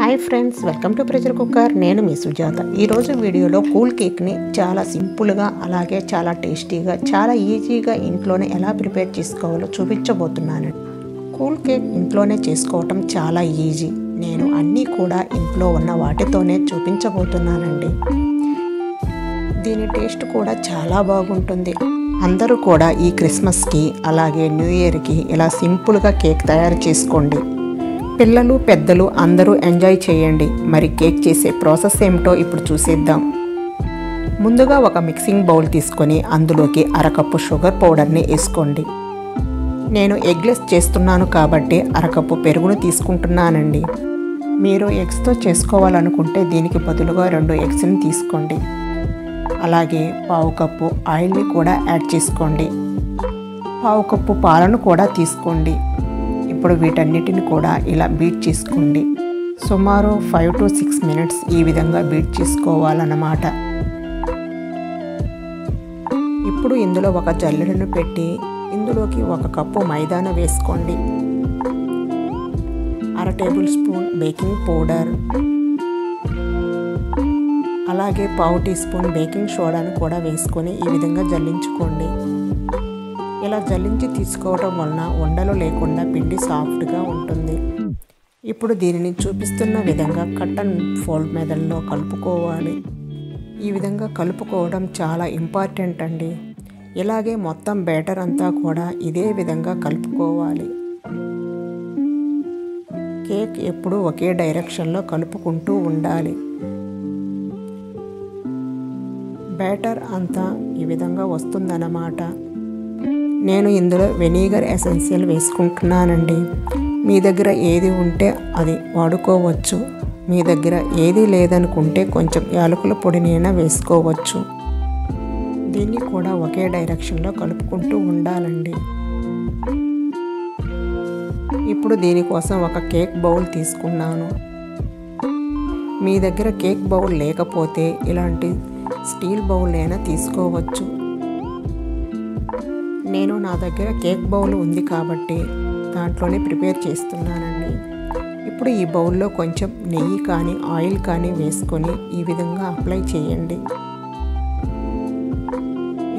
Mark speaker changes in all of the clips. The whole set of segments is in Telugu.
Speaker 1: Hi friends, welcome to pressure cooker. నేను మీ సుజాత. ఈరోజు వీడియోలో కూల్ కేక్ని చాలా సింపుల్గా అలాగే చాలా టేస్టీగా చాలా ఈజీగా ఇంట్లోనే ఎలా ప్రిపేర్ చేసుకోవాలో చూపించబోతున్నాను. కూల్ కేక్ ఇంట్లోనే చేసుకోవటం చాలా ఈజీ. నేను అన్నీ కూడా ఇంట్లో ఉన్న వాటితోనే చూపించబోతున్నానండి. దీని టేస్ట్ కూడా చాలా బాగుంటుంది. అందరూ కూడా ఈ క్రిస్మస్కి అలాగే న్యూ ఇయర్కి ఇలా సింపుల్గా కేక్ తయారు చేసుకోండి. పిల్లలు పెద్దలు అందరూ ఎంజాయ్ చేయండి. మరి కేక్ చేసే ప్రాసెస్ ఏమిటో ఇప్పుడు చూసేద్దాం. ముందుగా ఒక మిక్సింగ్ బౌల్ తీసుకొని అందులోకి అరకప్పు షుగర్ పౌడర్ని వేసుకోండి. నేను ఎగ్లెస్ చేస్తున్నాను కాబట్టి అరకప్పు పెరుగును తీసుకుంటున్నానండి. మీరు ఎగ్స్తో చేసుకోవాలనుకుంటే దీనికి బదులుగా 2 ఎగ్స్ని తీసుకోండి. అలాగే పావు కప్పు ఆయిల్ని కూడా యాడ్ చేసుకోండి. పావు కప్పు పాలను కూడా తీసుకోండి. ఇప్పుడు వీటన్నిటిని కూడా ఇలా బీట్ చేసుకోండి. సుమారు 5 to 6 minutes ఈ విధంగా బీట్ చేసుకోవాలన్నమాట. ఇప్పుడు ఇందులో ఒక జల్లెడను పెట్టి ఇందులోకి 1 కప్పు మైదాను వేసుకోండి. 1/2 టేబుల్ స్పూన్ బేకింగ్ పౌడర్, అలాగే పావు టీ స్పూన్ బేకింగ్ సోడాను కూడా వేసుకొని ఈ విధంగా జల్లించుకోండి. ఇలా జల్లించి తీసుకోవడం వలన ఉండలు లేకుండా పిండి సాఫ్ట్గా ఉంటుంది. ఇప్పుడు దీనిని చూపిస్తున్న విధంగా కట్ అండ్ ఫోల్డ్ మెథడ్లో కలుపుకోవాలి. ఈ విధంగా కలుపుకోవడం చాలా ఇంపార్టెంట్ అండి. ఇలాగే మొత్తం బ్యాటర్ అంతా కూడా ఇదే విధంగా కలుపుకోవాలి. కేక్ ఎప్పుడూ ఒకే డైరెక్షన్లో కలుపుకుంటూ ఉండాలి. బ్యాటర్ అంతా ఈ విధంగా వస్తుందన్నమాట. నేను ఇందులో వెనిగర్ ఎసెన్షియల్ వేసుకుంటున్నానండి. మీ దగ్గర ఏది ఉంటే అది వాడుకోవచ్చు. మీ దగ్గర ఏది లేదనుకుంటే కొంచెం యాలకుల పొడినైనా వేసుకోవచ్చు. దీన్ని కూడా ఒకే డైరెక్షన్లో కలుపుకుంటూ ఉండాలండి. ఇప్పుడు దీనికోసం ఒక కేక్ బౌల్ తీసుకున్నాను. మీ దగ్గర కేక్ బౌల్ లేకపోతే ఇలాంటి స్టీల్ బౌల్ అయినా తీసుకోవచ్చు. నేను నా దగ్గర కేక్ బౌల్ ఉంది కాబట్టి దాంట్లోనే ప్రిపేర్ చేస్తున్నానండి. ఇప్పుడు ఈ బౌల్లో కొంచెం నెయ్యి కానీ ఆయిల్ కానీ వేసుకొని ఈ విధంగా అప్లై చేయండి.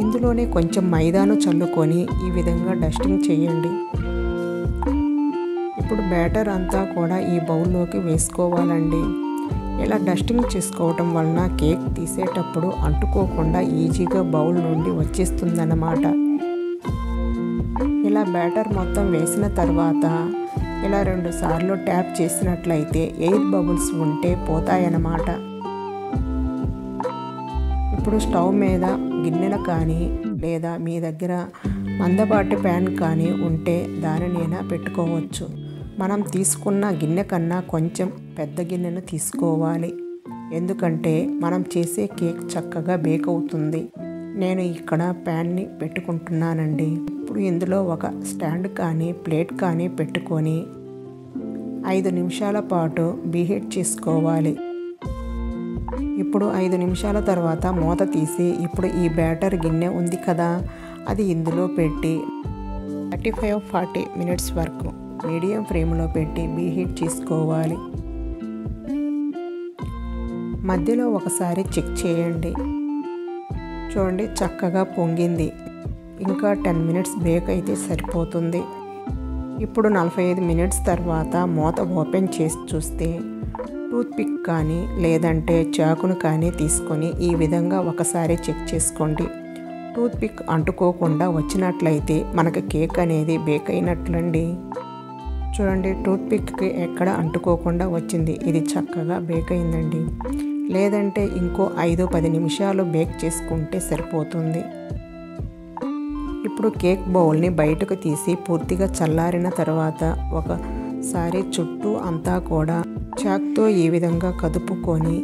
Speaker 1: ఇందులోనే కొంచెం మైదాను చల్లుకొని ఈ విధంగా డస్టింగ్ చేయండి. ఇప్పుడు బ్యాటర్ అంతా కూడా ఈ బౌల్లోకి వేసుకోవాలండి. ఇలా డస్టింగ్ చేసుకోవటం వలన కేక్ తీసేటప్పుడు అంటుకోకుండా ఈజీగా బౌల్ నుండి వచ్చేస్తుందన్నమాట. ఇలా బ్యాటర్ మొత్తం వేసిన తర్వాత ఇలా 2 సార్లు ట్యాప్ చేసినట్లయితే ఎయిర్ బబుల్స్ ఉంటే పోతాయన్నమాట. ఇప్పుడు స్టవ్ మీద గిన్నెను కానీ లేదా మీ దగ్గర మందపాటి ప్యాన్ కానీ ఉంటే దానినైనా పెట్టుకోవచ్చు. మనం తీసుకున్న గిన్నె కన్నా కొంచెం పెద్ద గిన్నెను తీసుకోవాలి. ఎందుకంటే మనం చేసే కేక్ చక్కగా బేక్ అవుతుంది. నేను ఇక్కడ ప్యాన్ని పెట్టుకుంటున్నానండి. ఇప్పుడు ఇందులో ఒక స్టాండ్ కానీ ప్లేట్ కానీ పెట్టుకొని 5 నిమిషాల పాటు బీహీట్ చేసుకోవాలి. ఇప్పుడు 5 నిమిషాల తర్వాత మూత తీసి ఇప్పుడు ఈ బ్యాటర్ గిన్నె ఉంది కదా, అది ఇందులో పెట్టి 35-40 minutes వరకు మీడియం ఫ్లేమ్లో పెట్టి బీహీట్ చేసుకోవాలి. మధ్యలో ఒకసారి చెక్ చేయండి. చూడండి, చక్కగా పొంగింది. ఇంకా 10 minutes బేక్ అయితే సరిపోతుంది. ఇప్పుడు 45 minutes తర్వాత మూత ఓపెన్ చేసి చూస్తే టూత్పిక్ కానీ లేదంటే చాకును కానీ తీసుకొని ఈ విధంగా ఒకసారి చెక్ చేసుకోండి. టూత్పిక్ అంటుకోకుండా వచ్చినట్లయితే మనకు కేక్ అనేది బేక్ అయినట్లండి. చూడండి, టూత్పిక్కి ఎక్కడ అంటుకోకుండా వచ్చింది. ఇది చక్కగా బేక్ అయిందండి. లేదంటే ఇంకో 5-10 నిమిషాలు బేక్ చేసుకుంటే సరిపోతుంది. ఇప్పుడు కేక్ బౌల్ని బయటకు తీసి పూర్తిగా చల్లారిన తర్వాత ఒకసారి చుట్టూ అంతా కూడా చాక్తో ఈ విధంగా కదుపుకొని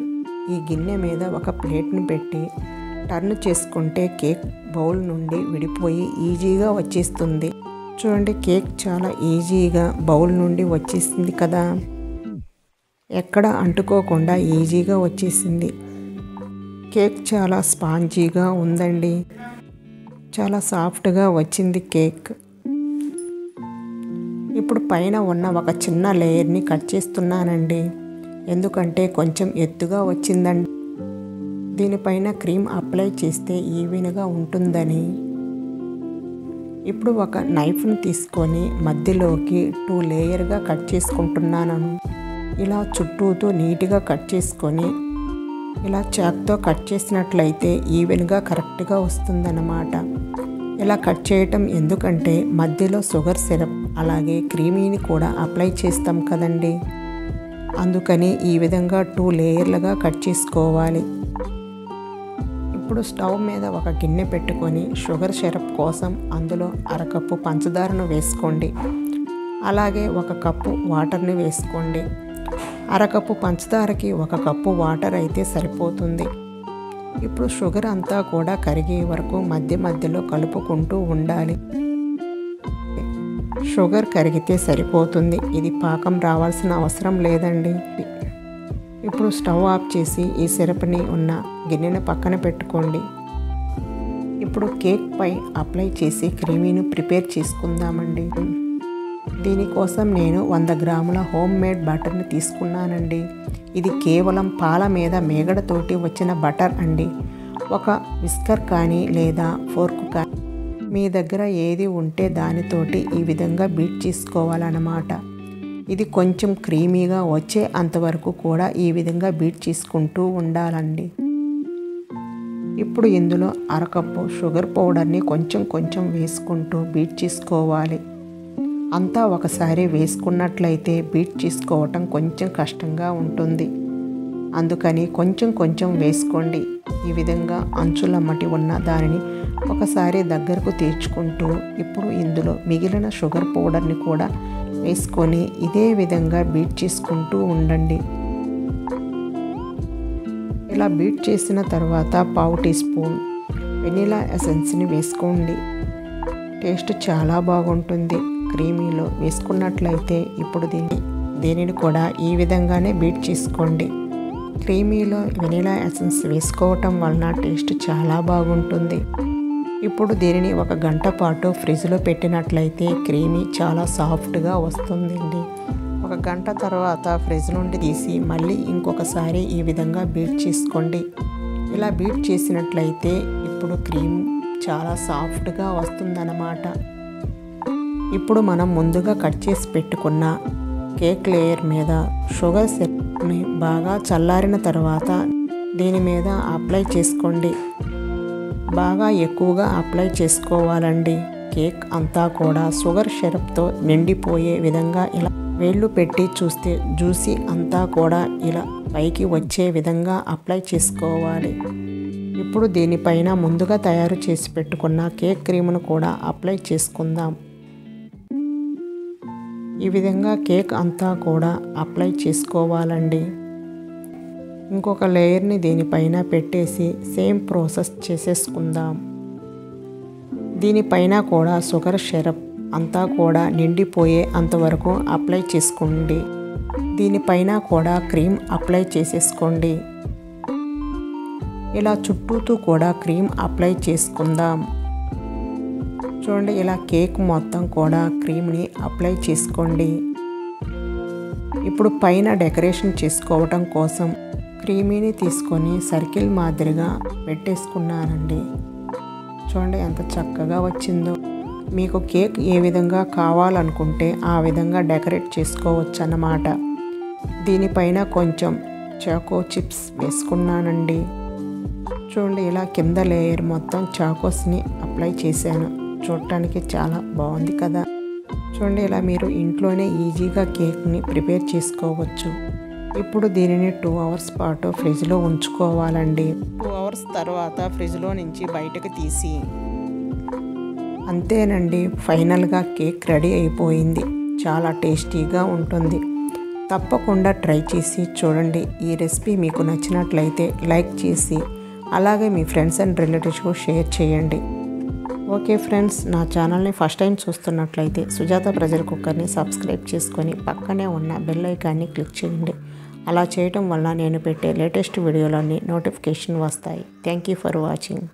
Speaker 1: ఈ గిన్నె మీద ఒక ప్లేట్ని పెట్టి టర్న్ చేసుకుంటే కేక్ బౌల్ నుండి విడిపోయి ఈజీగా వచ్చేస్తుంది. చూడండి, కేక్ చాలా ఈజీగా బౌల్ నుండి వచ్చేసింది కదా. ఎక్కడ అంటుకోకుండా ఈజీగా వచ్చేసింది. కేక్ చాలా స్పాంజీగా ఉందండి. చాలా సాఫ్ట్గా వచ్చింది కేక్. ఇప్పుడు పైన ఉన్న ఒక చిన్న లేయర్ని కట్ చేస్తున్నానండి. ఎందుకంటే కొంచెం ఎత్తుగా వచ్చిందండి. దీనిపైన క్రీమ్ అప్లై చేస్తే ఈవెన్గా ఉంటుందని. ఇప్పుడు ఒక నైఫ్ని తీసుకొని మధ్యలోకి 2 లేయర్గా కట్ చేసుకుంటున్నాను. ఇలా చుట్టూతో నీట్గా కట్ చేసుకొని ఇలా చాక్తో కట్ చేసినట్లయితే ఈవెన్గా కరెక్ట్గా వస్తుందన్నమాట. ఇలా కట్ చేయటం ఎందుకంటే మధ్యలో షుగర్ సిరప్ అలాగే క్రీమీని కూడా అప్లై చేస్తాం కదండి. అందుకని ఈ విధంగా 2 లేయర్లుగా కట్ చేసుకోవాలి. ఇప్పుడు స్టవ్ మీద ఒక గిన్నె పెట్టుకొని షుగర్ సిరప్ కోసం అందులో అరకప్పు పంచదారను వేసుకోండి. అలాగే 1 కప్పు వాటర్ని వేసుకోండి. అరకప్పు పంచదారకి 1 కప్పు వాటర్ అయితే సరిపోతుంది. ఇప్పుడు షుగర్ అంతా కూడా కరిగే వరకు మధ్య మధ్యలో కలుపుకుంటూ ఉండాలి. షుగర్ కరిగితే సరిపోతుంది. ఇది పాకం రావాల్సిన అవసరం లేదండి. ఇప్పుడు స్టవ్ ఆఫ్ చేసి ఈ సిరప్ని ఉన్న గిన్నెను పక్కన పెట్టుకోండి. ఇప్పుడు కేక్ పై అప్లై చేసి క్రీమీను ప్రిపేర్ చేసుకుందామండి. దీనికోసం నేను 100 గ్రాముల హోమ్ మేడ్ బటర్ని తీసుకున్నానండి. ఇది కేవలం పాల మీద మేగడతోటి వచ్చిన బటర్ అండి. ఒక విస్కర్ కానీ లేదా ఫోర్క్ కానీ మీ దగ్గర ఏది ఉంటే దానితోటి ఈ విధంగా బీట్ చేసుకోవాలన్నమాట. ఇది కొంచెం క్రీమీగా వచ్చే అంతవరకు కూడా ఈ విధంగా బీట్ చేసుకుంటూ ఉండాలండి. ఇప్పుడు ఇందులో అరకప్పు షుగర్ పౌడర్ని కొంచెం కొంచెం వేసుకుంటూ బీట్ చేసుకోవాలి. అంతా ఒకసారి వేసుకున్నట్లయితే బీట్ చేసుకోవటం కొంచెం కష్టంగా ఉంటుంది. అందుకని కొంచెం కొంచెం వేసుకోండి. ఈ విధంగా అంచులమ్మటి ఉన్న దానిని ఒకసారి దగ్గరకు తీర్చుకుంటూ ఇప్పుడు ఇందులో మిగిలిన షుగర్ పౌడర్ని కూడా వేసుకొని ఇదే విధంగా బీట్ చేసుకుంటూ ఉండండి. ఇలా బీట్ చేసిన తర్వాత 1/2 టీ స్పూన్ వెనిలా ఎసెన్స్ని వేసుకోండి. టేస్ట్ చాలా బాగుంటుంది. క్రీమీలో వేసుకున్నట్లయితే ఇప్పుడు దీనిని కూడా ఈ విధంగానే బీట్ చేసుకోండి. క్రీమీలో వెనిలా ఎసెన్స్ వేసుకోవటం వలన టేస్ట్ చాలా బాగుంటుంది. ఇప్పుడు దీనిని 1 గంట పాటు ఫ్రిడ్జ్లో పెట్టినట్లయితే క్రీమీ చాలా సాఫ్ట్గా వస్తుందండి. 1 గంట తర్వాత ఫ్రిడ్జ్ నుండి తీసి మళ్ళీ ఇంకొకసారి ఈ విధంగా బీట్ చేసుకోండి. ఇలా బీట్ చేసినట్లయితే ఇప్పుడు క్రీమ్ చాలా సాఫ్ట్గా వస్తుందన్నమాట. ఇప్పుడు మనం ముందుగా కట్ చేసి పెట్టుకున్న కేక్ లేయర్ మీద షుగర్ సిరప్ని బాగా చల్లారిన తర్వాత దీని మీద అప్లై చేసుకోండి. బాగా ఎక్కువగా అప్లై చేసుకోవాలండి. కేక్ అంతా కూడా షుగర్ సిరప్తో నిండిపోయే విధంగా ఇలా వేళ్ళు పెట్టి చూస్తే జ్యూసీ అంతా కూడా ఇలా పైకి వచ్చే విధంగా అప్లై చేసుకోవాలి. ఇప్పుడు దీనిపైన ముందుగా తయారు చేసి పెట్టుకున్న కేక్ క్రీమ్ను కూడా అప్లై చేసుకుందాం. ఈ విధంగా కేక్ అంతా కూడా అప్లై చేసుకోవాలండి. ఇంకొక లేయర్ని దీనిపైన పెట్టేసి సేమ్ ప్రాసెస్ చేసేసుకుందాం. దీనిపైన కూడా షుగర్ సిరప్ అంతా కూడా నిండిపోయే అంతవరకు అప్లై చేసుకోండి. దీనిపైన కూడా క్రీమ్ అప్లై చేసేసుకోండి. ఇలా చుట్టూతూ కూడా క్రీమ్ అప్లై చేసుకుందాం. చూడండి, ఇలా కేక్ మొత్తం కూడా క్రీమ్ని అప్లై చేసుకోండి. ఇప్పుడు పైన డెకరేషన్ చేసుకోవటం కోసం క్రీమీని తీసుకొని సర్కిల్ మాదిరిగా పెట్టేసుకున్నానండి. చూడండి ఎంత చక్కగా వచ్చిందో. మీకు కేక్ ఏ విధంగా కావాలనుకుంటే ఆ విధంగా డెకరేట్ చేసుకోవచ్చు అన్నమాట. దీనిపైన కొంచెం చాకో చిప్స్ వేసుకున్నానండి. చూడండి, ఇలా కింద లేయర్ మొత్తం చాకోస్ని అప్లై చేశాను. చూడటానికి చాలా బాగుంది కదా. చూడండి, ఇలా మీరు ఇంట్లోనే ఈజీగా కేక్ని ప్రిపేర్ చేసుకోవచ్చు. ఇప్పుడు దీనిని 2 అవర్స్ పాటు ఫ్రిడ్జ్లో ఉంచుకోవాలండి. 2 అవర్స్ తర్వాత ఫ్రిడ్జ్లో నుంచి బయటకు తీసి అంతేనండి, ఫైనల్గా కేక్ రెడీ అయిపోయింది. చాలా టేస్టీగా ఉంటుంది. తప్పకుండా ట్రై చేసి చూడండి. ఈ రెసిపీ మీకు నచ్చినట్లయితే లైక్ చేసి అలాగే మీ ఫ్రెండ్స్ అండ్ రిలేటివ్స్కు షేర్ చేయండి. ఓకే ఫ్రెండ్స్, నా ఛానల్ని ఫస్ట్ టైం చూస్తున్నట్లయితే సుజాత ప్రెషర్ కుక్కర్ని సబ్స్క్రైబ్ చేసుకొని పక్కనే ఉన్న బెల్ ఐకాన్ని క్లిక్ చేయండి. అలా చేయటం వల్ల నేను పెట్టే లేటెస్ట్ వీడియోలన్నీ నోటిఫికేషన్ వస్తాయి. Thank you for watching.